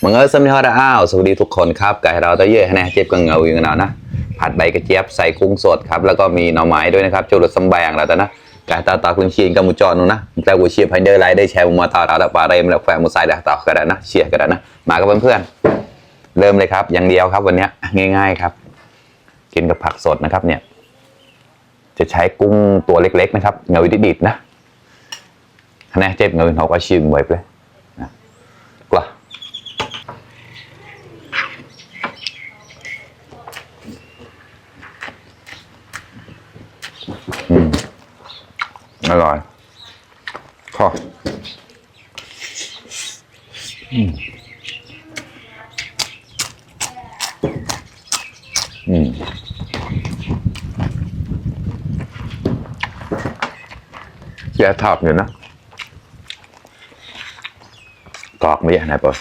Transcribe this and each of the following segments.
มังเอิญสำนีฮอดอ้าวสวัสดีทุกคนครับไก่เราตะเย่แน่เจ็บกังเงาอยู่กันนะผัดใบกระเจี๊ยบใส่กุ้งสดครับแล้วก็มีหน่อไม้ด้วยนะครับจุลสมแบงแล้วแต่นะไก่ตาคุณเชียนกับมูจอนูนะแต่กูเชียร์พันเดอร์ไลท์ได้แชร์มาต่อเราปลาเรมแล้วแฝงมูไซด์ต่อกันนะเชียร์กันนะมากับเพื่อนๆเริ่มเลยครับอย่างเดียวครับวันนี้ง่ายๆครับกินกับผักสดนะครับเนี่ยจะใช้กุ้งตัวเล็กๆนะครับเงาดิดๆนะแน่เจ็บเงาเขาก็ชิมไว้เลยกว่าอร่อยข้อแย่ทอบอยู่นะกรอกไม่ใช่ไหนปะ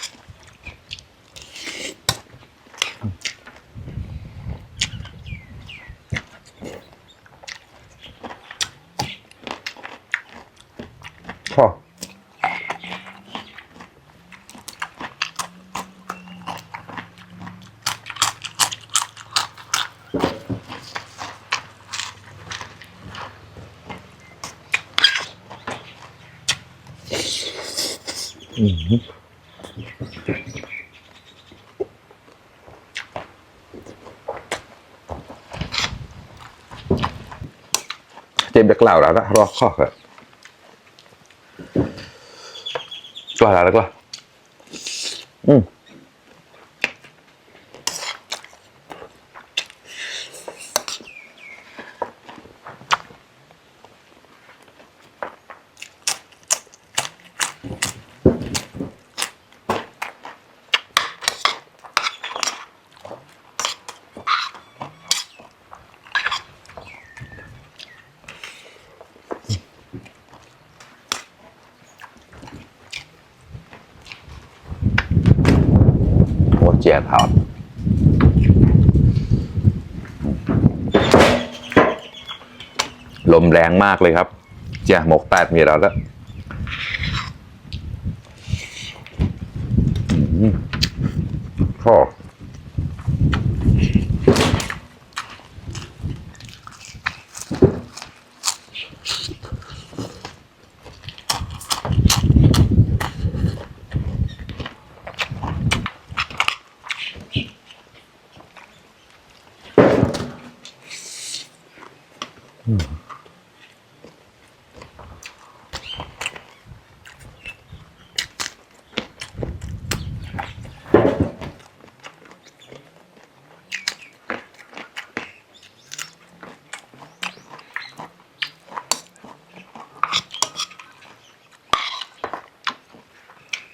ข้อเจ็บเด็กเหล่าแล้วนะรอข้อครับก็แล้วก็โอ้เจี๊ยบทอดลมแรงมากเลยครับเจี๊ยบหมกแปดมีแล้วข้อ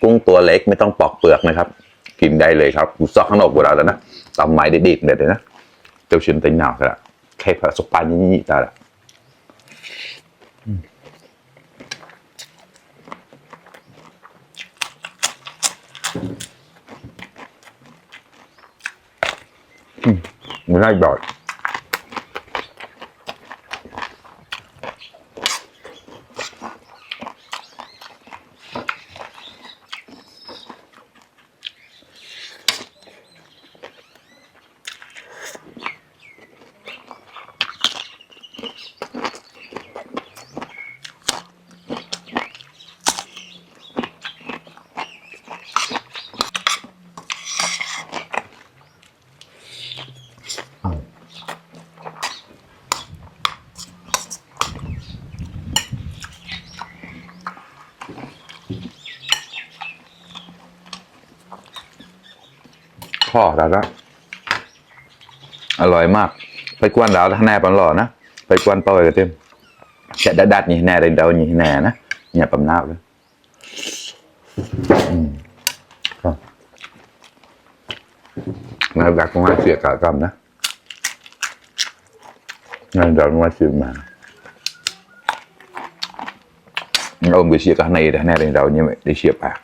กุ้งตัวเล็กไม่ต้องปอกเปลือกนะครับกินได้เลยครับกูซอกข้างนอกกูแล้วนะตำไม้ดิบๆเลยนะเจ้าชิ้นเต็งหนาวครับแค่ผสมปลายี่ๆตาละไม่ได้บ่อยข้อแล้วนะอร่อยมากไปกวนดาวท่าแน่ปันหล่อนะไปกวนเป้าไปกันเต็มจะดัดนี่แน่เลยเดานี่แน่นะเนี่ยปั๊มน้ำเลยงานดักของงานเสียกากรรมนะงานดักของงานเสียมาเราไปเสียกันในแต่แน่เลยเดาเนี่ยได้เสียปาก